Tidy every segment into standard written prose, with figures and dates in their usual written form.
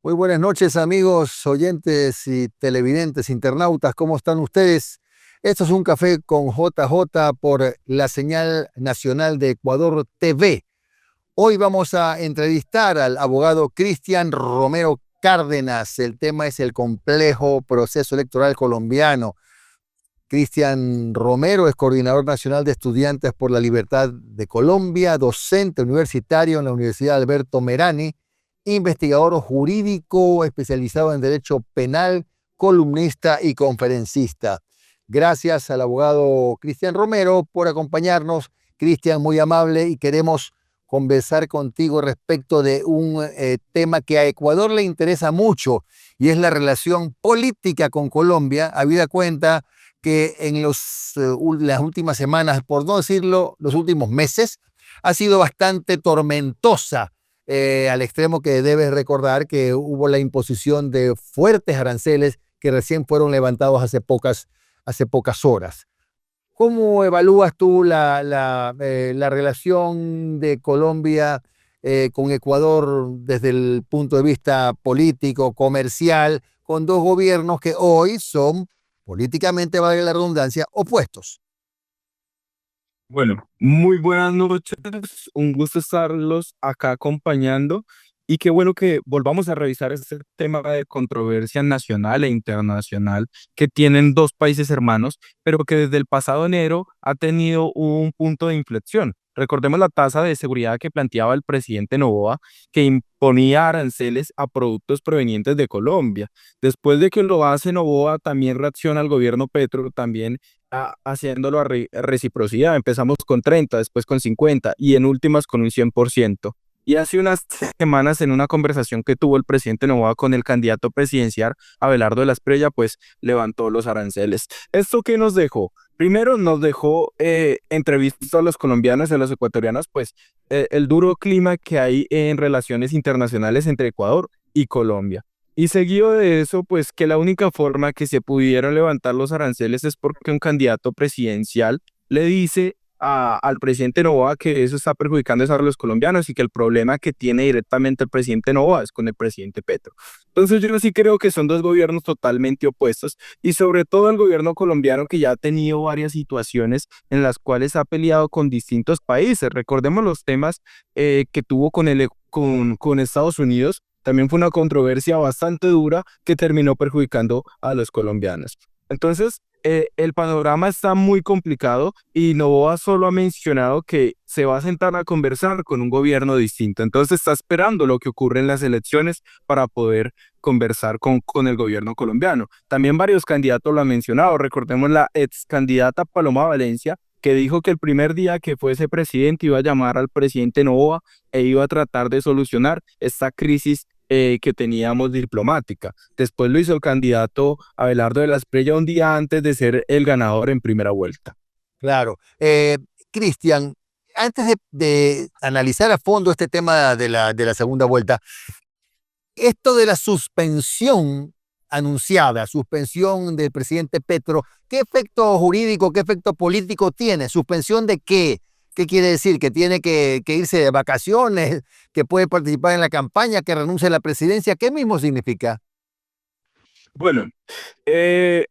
Muy buenas noches, amigos, oyentes y televidentes, internautas. ¿Cómo están ustedes? Esto es un café con JJ por la señal nacional de Ecuador TV. Hoy vamos a entrevistar al abogado Cristian Romero Cárdenas. El tema es el complejo proceso electoral colombiano. Cristian Romero es coordinador nacional de Estudiantes por la Libertad de Colombia, docente universitario en la Universidad Alberto Merani, investigador jurídico especializado en derecho penal, columnista y conferencista. Gracias al abogado Cristian Romero por acompañarnos. Cristian, muy amable, y queremos conversar contigo respecto de un tema que a Ecuador le interesa mucho, y es la relación política con Colombia, habida cuenta que en las últimas semanas, por no decirlo, los últimos meses, ha sido bastante tormentosa, al extremo que debes recordar que hubo la imposición de fuertes aranceles que recién fueron levantados hace pocas horas. ¿Cómo evalúas tú la relación de Colombia con Ecuador desde el punto de vista político, comercial, con dos gobiernos que hoy son políticamente, valga la redundancia, opuestos? Bueno, muy buenas noches, un gusto estarlos acá acompañando y qué bueno que volvamos a revisar este tema de controversia nacional e internacional que tienen dos países hermanos, pero que desde el pasado enero ha tenido un punto de inflexión. Recordemos la tasa de seguridad que planteaba el presidente Noboa, que imponía aranceles a productos provenientes de Colombia. Después de que lo hace Noboa, también reacciona el gobierno Petro, también haciéndolo a reciprocidad. Empezamos con 30, después con 50 y en últimas con un 100%. Y hace unas semanas, en una conversación que tuvo el presidente Noboa con el candidato presidencial Abelardo de la Espriella, pues levantó los aranceles. ¿Esto qué nos dejó? Primero nos dejó entrevistas a los colombianos y a los ecuatorianos, pues el duro clima que hay en relaciones internacionales entre Ecuador y Colombia. Y seguido de eso, pues que la única forma que se pudieron levantar los aranceles es porque un candidato presidencial le dice al presidente Noboa que eso está perjudicando a los colombianos y que el problema que tiene directamente el presidente Noboa es con el presidente Petro. Entonces yo sí creo que son dos gobiernos totalmente opuestos y sobre todo el gobierno colombiano que ya ha tenido varias situaciones en las cuales ha peleado con distintos países. Recordemos los temas que tuvo con Estados Unidos. También fue una controversia bastante dura que terminó perjudicando a los colombianos. Entonces, el panorama está muy complicado y Noboa solo ha mencionado que se va a sentar a conversar con un gobierno distinto. Entonces, está esperando lo que ocurre en las elecciones para poder conversar con el gobierno colombiano. También varios candidatos lo han mencionado. Recordemos la ex candidata Paloma Valencia, que dijo que el primer día que fuese presidente iba a llamar al presidente Noboa e iba a tratar de solucionar esta crisis que teníamos diplomática. Después lo hizo el candidato Abelardo de la Espriella un día antes de ser el ganador en primera vuelta. Claro. Cristian, antes de analizar a fondo este tema de la segunda vuelta, esto de la suspensión anunciada, suspensión del presidente Petro, ¿qué efecto jurídico, qué efecto político tiene? ¿Suspensión de qué? ¿Qué quiere decir? ¿Que tiene que irse de vacaciones? ¿Que puede participar en la campaña? ¿Que renuncie a la presidencia? ¿Qué mismo significa? Bueno,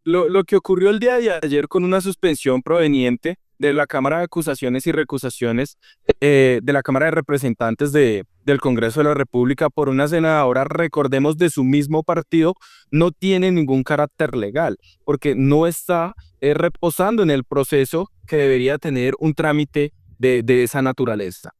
lo que ocurrió el día de ayer con una suspensión proveniente de la Cámara de Acusaciones y Recusaciones de la Cámara de Representantes del Congreso de la República por una senadora, recordemos, de su mismo partido, no tiene ningún carácter legal, porque no está reposando en el proceso que debería tener un trámite de esa naturaleza.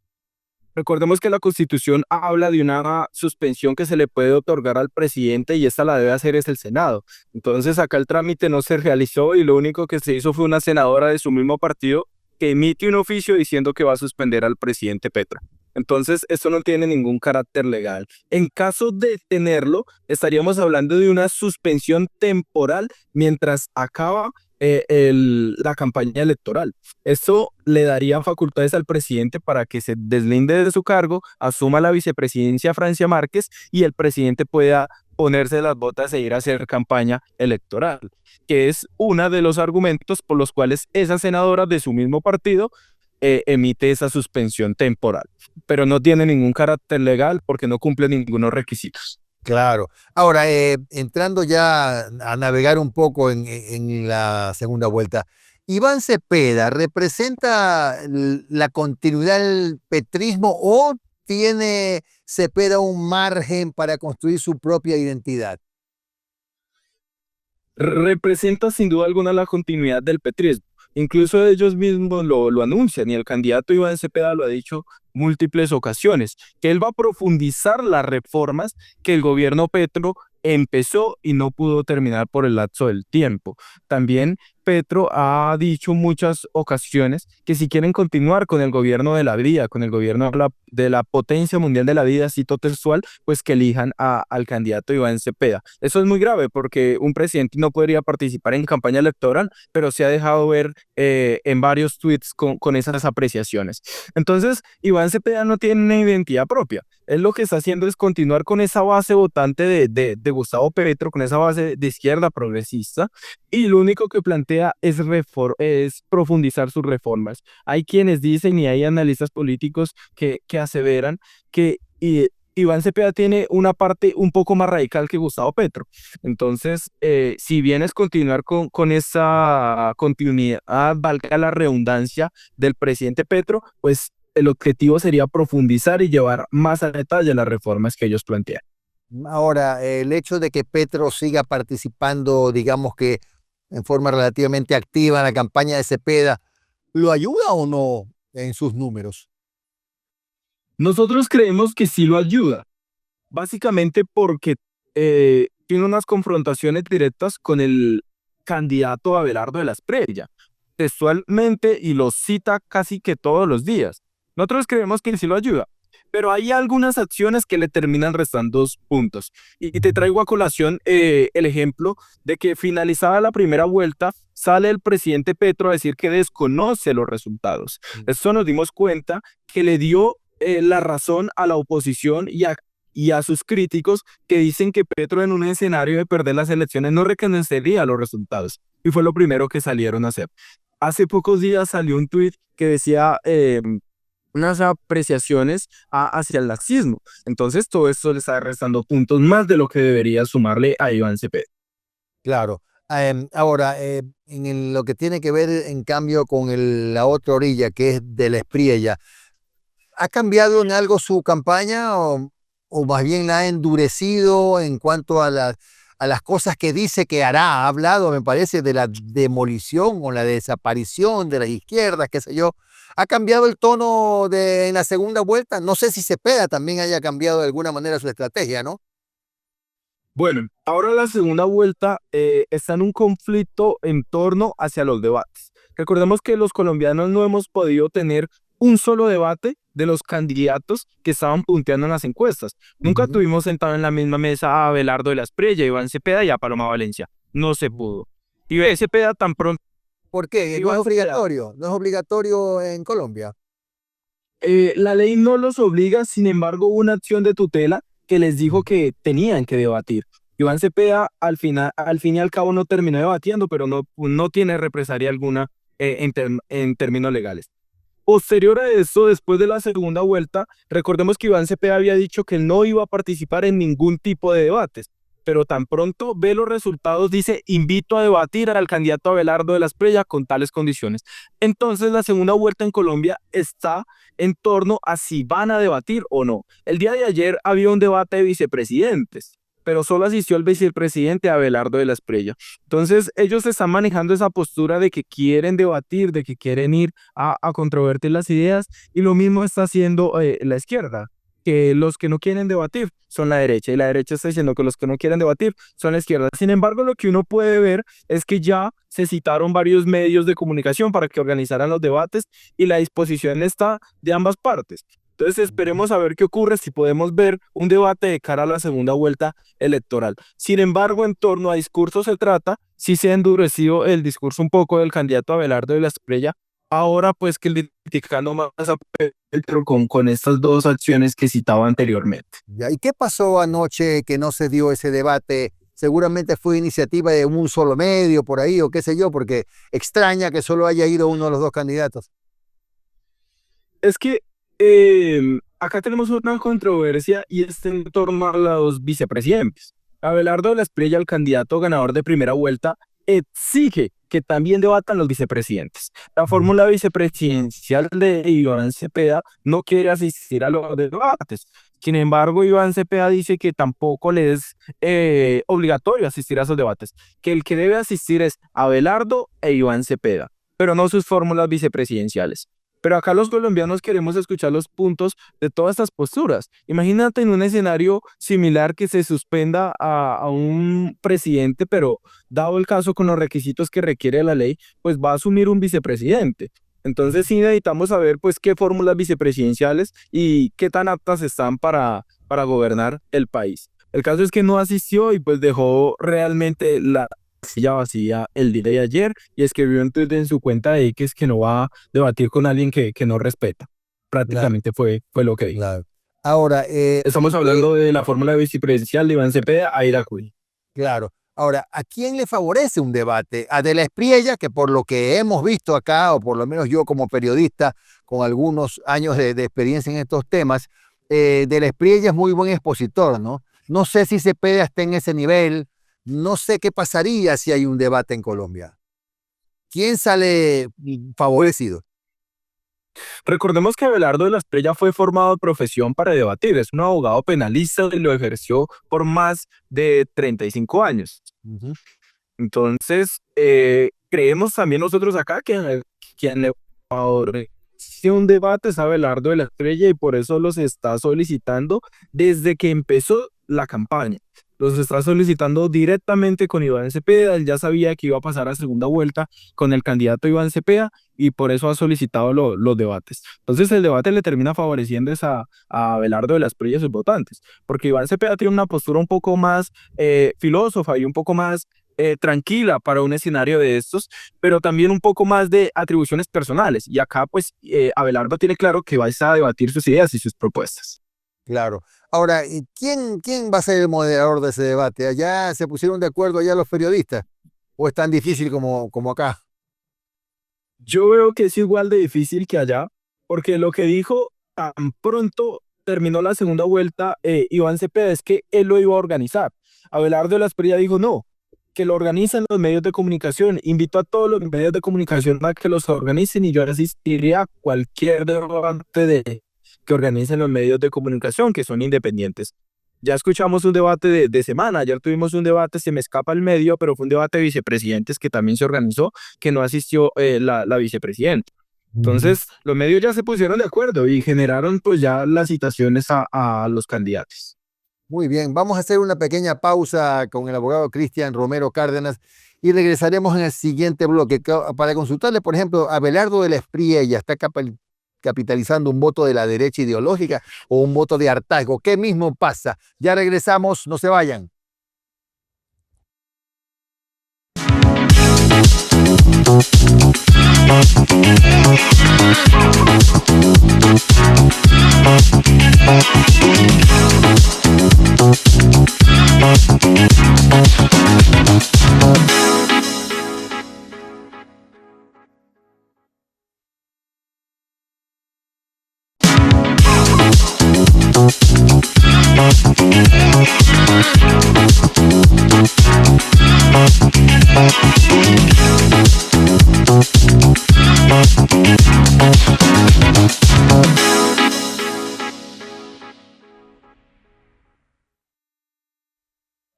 Recordemos que la Constitución habla de una suspensión que se le puede otorgar al presidente y esta la debe hacer es el Senado. Entonces acá el trámite no se realizó y lo único que se hizo fue una senadora de su mismo partido que emite un oficio diciendo que va a suspender al presidente Petro. Entonces, esto no tiene ningún carácter legal. En caso de tenerlo, estaríamos hablando de una suspensión temporal mientras acaba la campaña electoral. Esto le daría facultades al presidente para que se deslinde de su cargo, asuma la vicepresidencia Francia Márquez y el presidente pueda ponerse las botas e ir a hacer campaña electoral, que es uno de los argumentos por los cuales esa senadora de su mismo partido emite esa suspensión temporal, pero no tiene ningún carácter legal porque no cumple ningunos requisitos. Claro. Ahora, entrando ya a navegar un poco en la segunda vuelta, ¿Iván Cepeda representa la continuidad del petrismo o tiene Cepeda un margen para construir su propia identidad? Representa sin duda alguna la continuidad del petrismo. Incluso ellos mismos lo anuncian y el candidato Iván Cepeda lo ha dicho múltiples ocasiones, que él va a profundizar las reformas que el gobierno Petro empezó y no pudo terminar por el lapso del tiempo. También Petro ha dicho muchas ocasiones que si quieren continuar con el gobierno de la vida, con el gobierno de la potencia mundial de la vida, cito textual, pues que elijan al candidato Iván Cepeda. Eso es muy grave porque un presidente no podría participar en campaña electoral, pero se ha dejado ver en varios tweets con esas apreciaciones. Entonces, Iván Cepeda no tiene una identidad propia. Él lo que está haciendo es continuar con esa base votante de Gustavo Petro, con esa base de izquierda progresista, y lo único que plantea es profundizar sus reformas. Hay quienes dicen y hay analistas políticos que aseveran que Iván Cepeda tiene una parte un poco más radical que Gustavo Petro. Entonces, si bien es continuar con esa continuidad, valga la redundancia, del presidente Petro, pues el objetivo sería profundizar y llevar más a detalle las reformas que ellos plantean. Ahora, el hecho de que Petro siga participando, digamos que en forma relativamente activa en la campaña de Cepeda, ¿lo ayuda o no en sus números? Nosotros creemos que sí lo ayuda, básicamente porque tiene unas confrontaciones directas con el candidato Abelardo de la Espriella, textualmente, y lo cita casi que todos los días. Nosotros creemos que sí lo ayuda, pero hay algunas acciones que le terminan restando 2 puntos. Y te traigo a colación el ejemplo de que finalizada la primera vuelta, sale el presidente Petro a decir que desconoce los resultados. Esto nos dimos cuenta que le dio la razón a la oposición y a sus críticos que dicen que Petro en un escenario de perder las elecciones no reconocería los resultados. Y fue lo primero que salieron a hacer. Hace pocos días salió un tuit que decía unas apreciaciones hacia el laxismo. Entonces todo esto le está restando puntos más de lo que debería sumarle a Iván Cepeda. Claro. Ahora, lo que tiene que ver, en cambio, con la otra orilla, que es de la Espriella, ¿ha cambiado en algo su campaña o más bien la ha endurecido en cuanto a las cosas que dice que hará? Ha hablado, me parece, de la demolición o la desaparición de las izquierdas, qué sé yo. ¿Ha cambiado el tono en la segunda vuelta? No sé si Cepeda también haya cambiado de alguna manera su estrategia, ¿no? Bueno, ahora la segunda vuelta está en un conflicto en torno hacia los debates. Recordemos que los colombianos no hemos podido tener un solo debate de los candidatos que estaban punteando en las encuestas. Nunca Ujú. tuvimos sentado en la misma mesa a Abelardo de la Espriella, Iván Cepeda y a Paloma Valencia. No se pudo. Y Cepeda tan pronto ¿Por qué? No es Iván Cepeda. obligatorio, no es obligatorio en Colombia. La ley no los obliga, sin embargo, hubo una acción de tutela que les dijo que tenían que debatir. Iván Cepeda al fin y al cabo no terminó debatiendo, pero no tiene represalia alguna en términos legales. Posterior a esto, después de la segunda vuelta, recordemos que Iván Cepeda había dicho que no iba a participar en ningún tipo de debates, pero tan pronto ve los resultados, dice, invito a debatir al candidato Abelardo de la Espriella con tales condiciones. Entonces, la segunda vuelta en Colombia está en torno a si van a debatir o no. El día de ayer había un debate de vicepresidentes, pero solo asistió el vicepresidente Abelardo de la Espriella. Entonces, ellos están manejando esa postura de que quieren debatir, de que quieren ir a controvertir las ideas, y lo mismo está haciendo la izquierda, que los que no quieren debatir son la derecha, y la derecha está diciendo que los que no quieren debatir son la izquierda. Sin embargo, lo que uno puede ver es que ya se citaron varios medios de comunicación para que organizaran los debates y la disposición está de ambas partes. Entonces esperemos a ver qué ocurre, si podemos ver un debate de cara a la segunda vuelta electoral. Sin embargo, en torno a discursos se trata, sí se ha endurecido el discurso un poco del candidato Abelardo de la Espriella, ahora pues que criticando más a Petro con estas dos acciones que citaba anteriormente. Ya, ¿y qué pasó anoche que no se dio ese debate? Seguramente fue iniciativa de un solo medio por ahí o qué sé yo, porque extraña que solo haya ido uno de los dos candidatos. Es que acá tenemos una controversia y es en torno a los vicepresidentes. Abelardo de la Espriella, el candidato ganador de primera vuelta, exige que también debatan los vicepresidentes. La Ujú. fórmula vicepresidencial de Iván Cepeda no quiere asistir a los debates. Sin embargo, Iván Cepeda dice que tampoco le es obligatorio asistir a esos debates, que el que debe asistir es Abelardo e Iván Cepeda, pero no sus fórmulas vicepresidenciales. Pero acá los colombianos queremos escuchar los puntos de todas estas posturas. Imagínate en un escenario similar que se suspenda a un presidente, pero dado el caso con los requisitos que requiere la ley, pues va a asumir un vicepresidente. Entonces sí necesitamos saber pues qué fórmulas vicepresidenciales y qué tan aptas están para gobernar el país. El caso es que no asistió y pues dejó realmente la silla vacía el día de ayer y escribió entonces en su cuenta de X que no va a debatir con alguien que no respeta. Claro, Prácticamente fue lo que dijo. claro. Ahora, Estamos hablando de la fórmula vicepresidencial de Iván Cepeda a Iracuy. claro. Ahora, ¿a quién le favorece un debate? A De la Espriella, que por lo que hemos visto acá, o por lo menos yo como periodista con algunos años de experiencia en estos temas, De la Espriella es muy buen expositor, ¿no? No sé si Cepeda está en ese nivel, no sé qué pasaría si hay un debate en Colombia. ¿Quién sale favorecido? Recordemos que Abelardo de la Espriella fue formado de profesión para debatir. Es un abogado penalista y lo ejerció por más de 35 años. Ujú. Entonces, creemos también nosotros acá que quien le favorece un debate es Abelardo de la Espriella y por eso los está solicitando desde que empezó la campaña. Los está solicitando directamente con Iván Cepeda. Él ya sabía que iba a pasar a segunda vuelta con el candidato Iván Cepeda y por eso ha solicitado los debates. Entonces, el debate le termina favoreciendo a Abelardo de la Espriella y sus votantes, porque Iván Cepeda tiene una postura un poco más filósofa y un poco más tranquila para un escenario de estos, pero también un poco más de atribuciones personales. Y acá, pues, Abelardo tiene claro que va a debatir sus ideas y sus propuestas. Claro. Ahora, ¿y quién va a ser el moderador de ese debate? ¿Allá se pusieron de acuerdo allá los periodistas? ¿O es tan difícil como acá? Yo veo que es igual de difícil que allá, porque lo que dijo tan pronto terminó la segunda vuelta, Iván Cepeda, es que él lo iba a organizar. Abelardo de la Espriella dijo no, que lo organizan los medios de comunicación. Invito a todos los medios de comunicación a que los organicen y yo asistiría a cualquier debate que organicen los medios de comunicación, que son independientes. Ya escuchamos un debate de semana, ayer tuvimos un debate, se me escapa el medio, pero fue un debate de vicepresidentes que también se organizó, que no asistió la vicepresidenta. Ujú. Entonces, los medios ya se pusieron de acuerdo y generaron pues ya las citaciones a los candidatos. Muy bien, vamos a hacer una pequeña pausa con el abogado Cristian Romero Cárdenas y regresaremos en el siguiente bloque para consultarle, por ejemplo, a Abelardo de la Espriella, ¿está capitalizando un voto de la derecha ideológica o un voto de hartazgo? ¿Qué mismo pasa? Ya regresamos, no se vayan.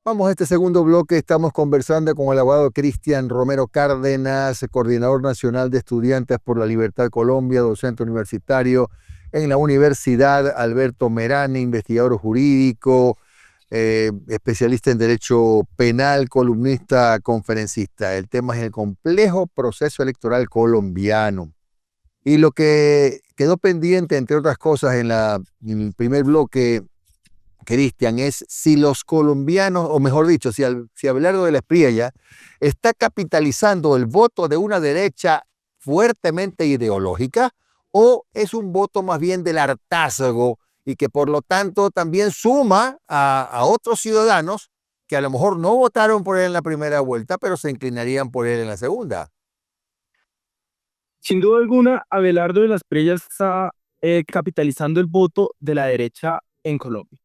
Vamos a este segundo bloque, estamos conversando con el abogado Cristian Romero Cárdenas, coordinador nacional de estudiantes por la Libertad Colombia, docente universitario en la Universidad Alberto Merane, investigador jurídico, especialista en derecho penal, columnista, conferencista. El tema es el complejo proceso electoral colombiano. Y lo que quedó pendiente, entre otras cosas, en el primer bloque, Cristian, es si los colombianos, o mejor dicho, si Abelardo de la Espriella está capitalizando el voto de una derecha fuertemente ideológica o es un voto más bien del hartazgo y que por lo tanto también suma a otros ciudadanos que a lo mejor no votaron por él en la primera vuelta, pero se inclinarían por él en la segunda. Sin duda alguna, Abelardo de las Espriella está capitalizando el voto de la derecha en Colombia.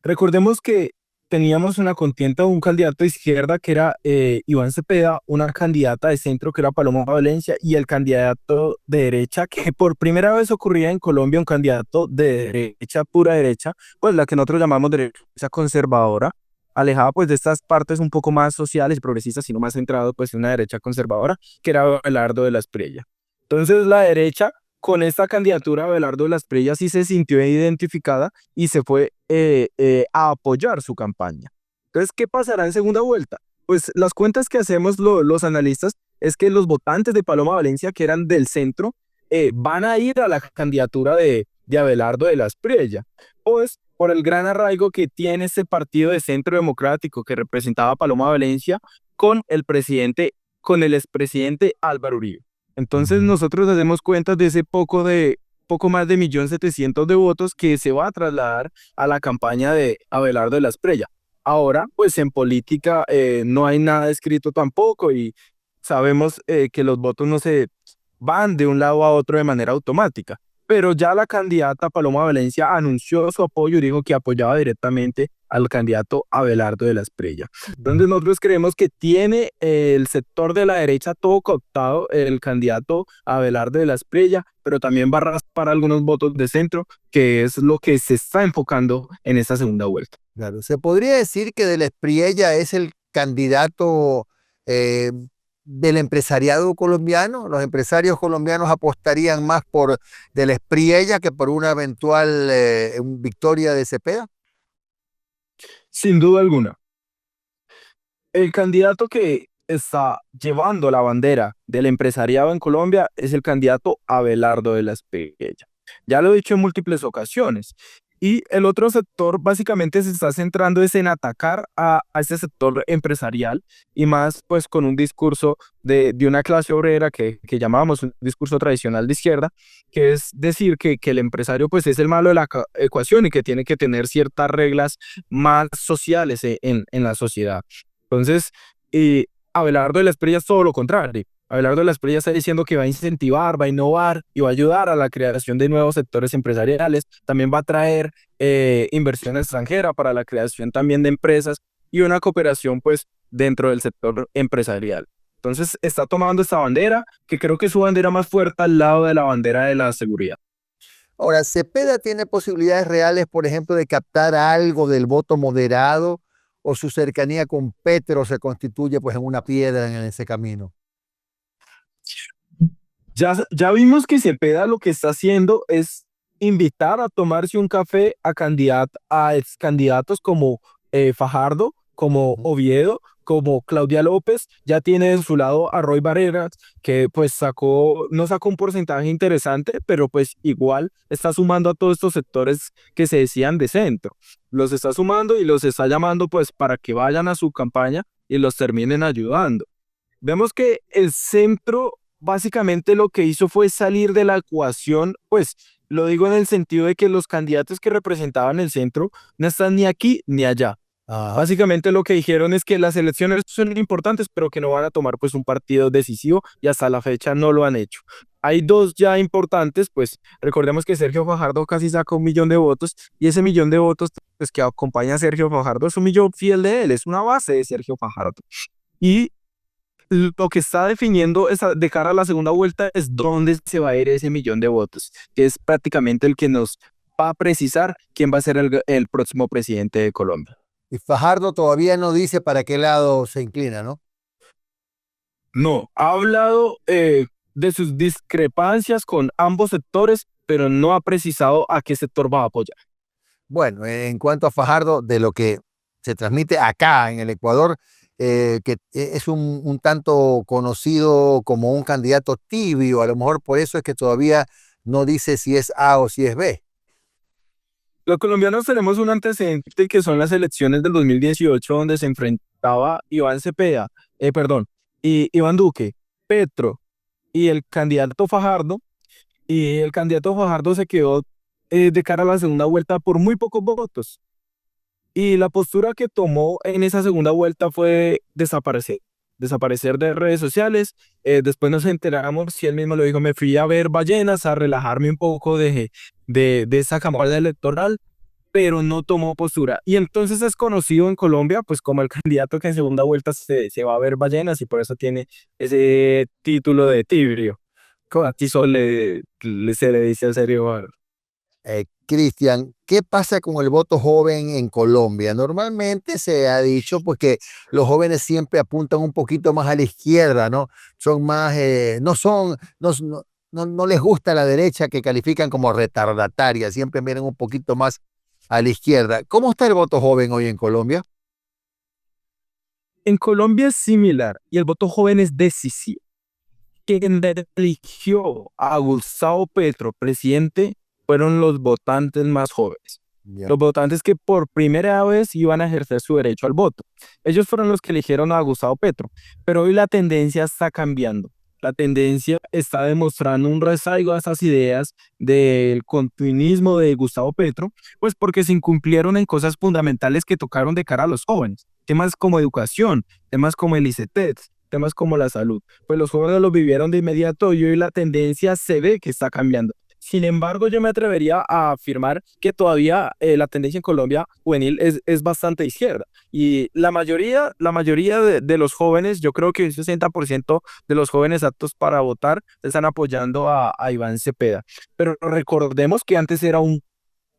Recordemos que teníamos una contienda, un candidato de izquierda que era Iván Cepeda, una candidata de centro que era Paloma Valencia y el candidato de derecha que por primera vez ocurría en Colombia, un candidato de derecha, pura derecha, pues la que nosotros llamamos derecha conservadora, alejada pues de estas partes un poco más sociales y progresistas, sino más centrado pues en una derecha conservadora, que era Abelardo de la Espriella. Entonces la derecha con esta candidatura Abelardo de la Espriella sí se sintió identificada y se fue a apoyar su campaña. Entonces, ¿qué pasará en segunda vuelta? Pues las cuentas que hacemos los analistas es que los votantes de Paloma Valencia, que eran del centro, van a ir a la candidatura de Abelardo de la Espriella, pues por el gran arraigo que tiene ese partido de centro democrático que representaba a Paloma Valencia con con el expresidente Álvaro Uribe. Entonces nosotros hacemos cuentas de ese poco más de 1.700.000 de votos que se va a trasladar a la campaña de Abelardo de la Espriella. Ahora, pues en política no hay nada escrito tampoco y sabemos que los votos no se van de un lado a otro de manera automática. Pero ya la candidata Paloma Valencia anunció su apoyo y dijo que apoyaba directamente al candidato Abelardo de la Espriella. Entonces nosotros creemos que tiene el sector de la derecha todo cooptado el candidato Abelardo de la Espriella, pero también va a raspar algunos votos de centro, que es lo que se está enfocando en esta segunda vuelta. Claro, se podría decir que de la Espriella es el candidato eh, del empresariado colombiano. Los empresarios colombianos apostarían más por de la Espriella que por una eventual victoria de Cepeda. Sin duda alguna. El candidato que está llevando la bandera del empresariado en Colombia es el candidato Abelardo de la Espriella. Ya lo he dicho en múltiples ocasiones. Y el otro sector básicamente se está centrando es en atacar a este sector empresarial y más pues con un discurso de una clase obrera que llamábamos un discurso tradicional de izquierda, que es decir que el empresario pues es el malo de la ecuación y que tiene que tener ciertas reglas más sociales en la sociedad. Entonces, Abelardo de la Espriella es todo lo contrario. Abelardo de la Espriella está diciendo que va a incentivar, va a innovar y va a ayudar a la creación de nuevos sectores empresariales. También va a traer inversión extranjera para la creación también de empresas y una cooperación pues dentro del sector empresarial. Entonces está tomando esta bandera, que creo que es su bandera más fuerte al lado de la bandera de la seguridad. Ahora, ¿Cepeda tiene posibilidades reales, por ejemplo, de captar algo del voto moderado o su cercanía con Petro se constituye pues en una piedra en ese camino? Ya vimos que Cepeda lo que está haciendo es invitar a tomarse un café a ex candidatos como Fajardo, como Ujú. Oviedo, como Claudia López. Ya tiene de su lado a Roy Barreras, que pues no sacó un porcentaje interesante, pero pues igual está sumando a todos estos sectores que se decían de centro. Los está sumando y los está llamando pues para que vayan a su campaña y los terminen ayudando. Vemos que el centro básicamente lo que hizo fue salir de la ecuación, pues lo digo en el sentido de que los candidatos que representaban el centro no están ni aquí ni allá. Ajá. Básicamente lo que dijeron es que las elecciones son importantes, pero que no van a tomar pues un partido decisivo y hasta la fecha no lo han hecho. Hay dos ya importantes, pues recordemos que Sergio Fajardo casi saca 1.000.000 de votos y ese 1.000.000 de votos pues, que acompaña a Sergio Fajardo es un millón fiel de él, es una base de Sergio Fajardo. Y lo que está definiendo de cara a la segunda vuelta es dónde se va a ir ese 1.000.000 de votos, que es prácticamente el que nos va a precisar quién va a ser el próximo presidente de Colombia. Y Fajardo todavía no dice para qué lado se inclina, ¿no? No, ha hablado de sus discrepancias con ambos sectores, pero no ha precisado a qué sector va a apoyar. Bueno, en cuanto a Fajardo, de lo que se transmite acá en el Ecuador, que es un tanto conocido como un candidato tibio, a lo mejor por eso es que todavía no dice si es A o si es B. Los colombianos tenemos un antecedente que son las elecciones del 2018, donde se enfrentaba Iván Cepeda, perdón, y Iván Duque, Petro y el candidato Fajardo, y el candidato Fajardo se quedó de cara a la segunda vuelta por muy pocos votos. Y la postura que tomó en esa segunda vuelta fue desaparecer. desaparecer de redes sociales. Después nos enteramos, si él mismo lo dijo, me fui a ver ballenas, a relajarme un poco de esa campaña electoral, pero no tomó postura. Y entonces es conocido en Colombia pues como el candidato que en segunda vuelta se va a ver ballenas y por eso tiene ese título de tibio. Aquí solo se le dice a serio. Cristian, ¿qué pasa con el voto joven en Colombia? Normalmente se ha dicho pues que los jóvenes siempre apuntan un poquito más a la izquierda, ¿no? Son más, no les gusta la derecha que califican como retardataria, siempre miran un poquito más a la izquierda. ¿Cómo está el voto joven hoy en Colombia? En Colombia es similar y el voto joven es decisivo. Quien eligió a Gustavo Petro presidente fueron los votantes más jóvenes. Ya. Los votantes que por primera vez iban a ejercer su derecho al voto. Ellos fueron los que eligieron a Gustavo Petro. Pero hoy la tendencia está cambiando. La tendencia está demostrando un rezago a esas ideas del continuismo de Gustavo Petro, pues porque se incumplieron en cosas fundamentales que tocaron de cara a los jóvenes. Temas como educación, temas como el ICETEX, temas como la salud. Pues los jóvenes lo vivieron de inmediato y hoy la tendencia se ve que está cambiando. Sin embargo, yo me atrevería a afirmar que todavía la tendencia en Colombia juvenil es bastante izquierda. Y la mayoría de los jóvenes, yo creo que un 60% de los jóvenes aptos para votar están apoyando a Iván Cepeda. Pero recordemos que antes era un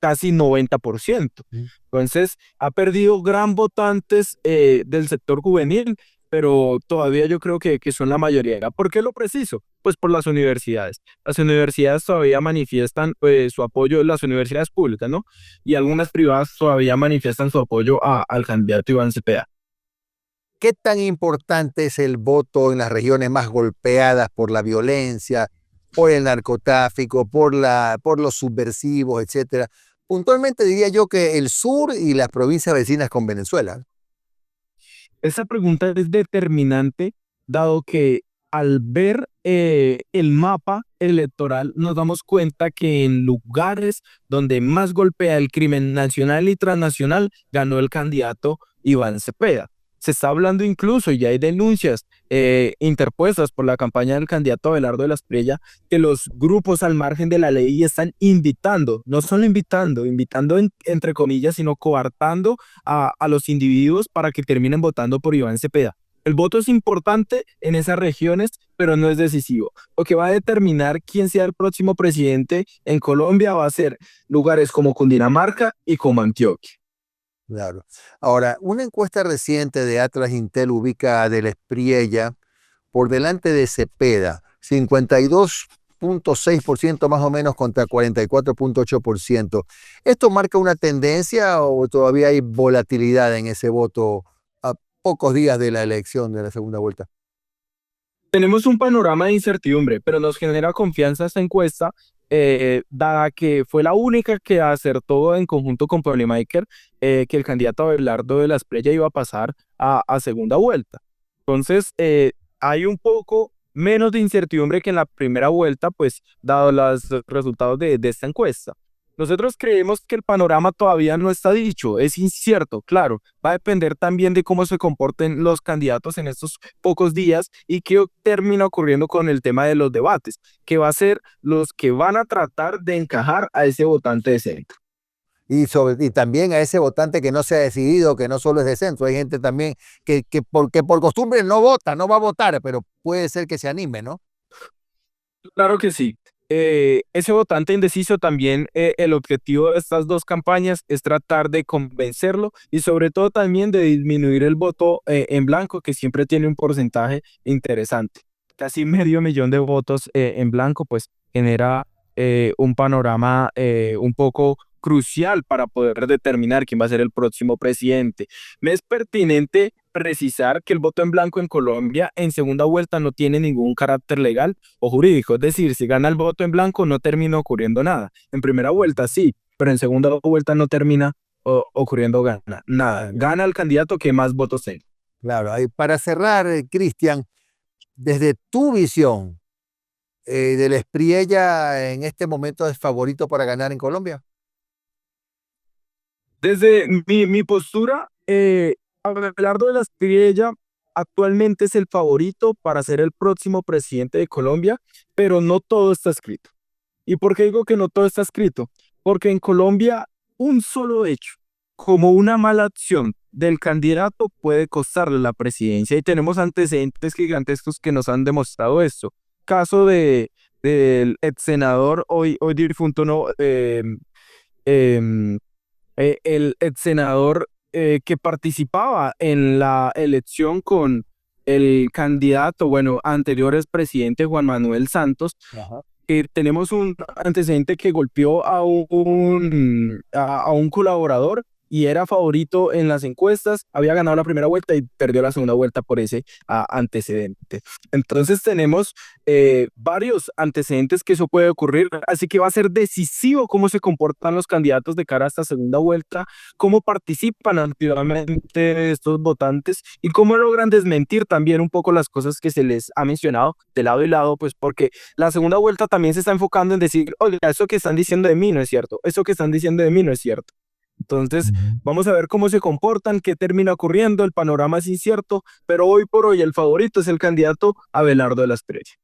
casi 90%. Mm. Entonces, ha perdido gran votantes del sector juvenil, pero todavía yo creo que son la mayoría. ¿Por qué lo preciso? Pues por las universidades. Las universidades todavía manifiestan su apoyo, las universidades públicas, ¿no? Y algunas privadas todavía manifiestan su apoyo al candidato Iván Cepeda. ¿Qué tan importante es el voto en las regiones más golpeadas por la violencia, por el narcotráfico, por los subversivos, etcétera? Puntualmente diría yo que el sur y las provincias vecinas con Venezuela. Esa pregunta es determinante, dado que al ver el mapa electoral nos damos cuenta que en lugares donde más golpea el crimen nacional y transnacional ganó el candidato Iván Cepeda. Se está hablando incluso, y hay denuncias interpuestas por la campaña del candidato Abelardo de la Espriella, que los grupos al margen de la ley están invitando, no solo invitando entre comillas, sino coartando a los individuos para que terminen votando por Iván Cepeda. El voto es importante en esas regiones, pero no es decisivo. Lo que va a determinar quién sea el próximo presidente en Colombia va a ser lugares como Cundinamarca y como Antioquia. Claro. Ahora, una encuesta reciente de Atlas Intel ubica a Del Espriella por delante de Cepeda, 52,6% más o menos contra 44,8%. ¿Esto marca una tendencia o todavía hay volatilidad en ese voto a pocos días de la elección de la segunda vuelta? Tenemos un panorama de incertidumbre, pero nos genera confianza esta encuesta, dada que fue la única que acertó en conjunto con Polymaker que el candidato Abelardo de la Espriella iba a pasar a segunda vuelta. Entonces, hay un poco menos de incertidumbre que en la primera vuelta, pues, dado los resultados de esta encuesta. Nosotros creemos que el panorama todavía no está dicho, es incierto, claro, va a depender también de cómo se comporten los candidatos en estos pocos días y qué termina ocurriendo con el tema de los debates, que va a ser los que van a tratar de encajar a ese votante de centro. Y también a ese votante que no se ha decidido, que no solo es de centro, hay gente también que por costumbre no vota, no va a votar, pero puede ser que se anime, ¿no? Claro que sí. Ese votante indeciso también, el objetivo de estas dos campañas es tratar de convencerlo y sobre todo también de disminuir el voto en blanco, que siempre tiene un porcentaje interesante. Casi medio millón de votos en blanco, pues genera un panorama un poco crucial para poder determinar quién va a ser el próximo presidente. Me es pertinente precisar que el voto en blanco en Colombia en segunda vuelta no tiene ningún carácter legal o jurídico, es decir, si gana el voto en blanco no termina ocurriendo nada. En primera vuelta sí, pero en segunda vuelta no termina ocurriendo nada. Gana el candidato que más votos tenga. Claro, ahí para cerrar, Cristian, desde tu visión, ¿Del Espriella en este momento es favorito para ganar en Colombia? Desde mi postura, Abelardo de la Espriella actualmente es el favorito para ser el próximo presidente de Colombia, pero no todo está escrito. ¿Y por qué digo que no todo está escrito? Porque en Colombia un solo hecho, como una mala acción del candidato, puede costarle la presidencia y tenemos antecedentes gigantescos que nos han demostrado esto. Caso del ex senador, hoy difunto, no, em, el ex senador que participaba en la elección con el candidato, bueno, anterior expresidente Juan Manuel Santos, Ajá. que tenemos un antecedente que golpeó a un colaborador y era favorito en las encuestas, había ganado la primera vuelta y perdió la segunda vuelta por ese antecedente. Entonces tenemos varios antecedentes que eso puede ocurrir, así que va a ser decisivo cómo se comportan los candidatos de cara a esta segunda vuelta, cómo participan activamente estos votantes y cómo logran desmentir también un poco las cosas que se les ha mencionado de lado y lado, pues porque la segunda vuelta también se está enfocando en decir, oiga, eso que están diciendo de mí no es cierto, eso que están diciendo de mí no es cierto. Entonces, Ujú. vamos a ver cómo se comportan, qué termina ocurriendo, el panorama es incierto, pero hoy por hoy el favorito es el candidato Abelardo de la Espriella.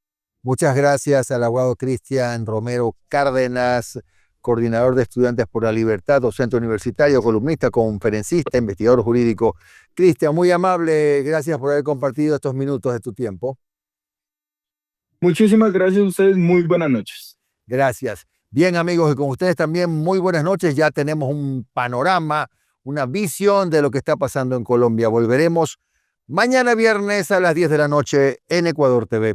Muchas gracias al abogado Cristian Romero Cárdenas, coordinador de Estudiantes por la Libertad, docente universitario, columnista, conferencista, investigador jurídico. Cristian, muy amable, gracias por haber compartido estos minutos de tu tiempo. Muchísimas gracias a ustedes, muy buenas noches. Gracias. Bien, amigos, y con ustedes también muy buenas noches. Ya tenemos un panorama, una visión de lo que está pasando en Colombia. Volveremos mañana viernes a las 10 de la noche en Ecuador TV.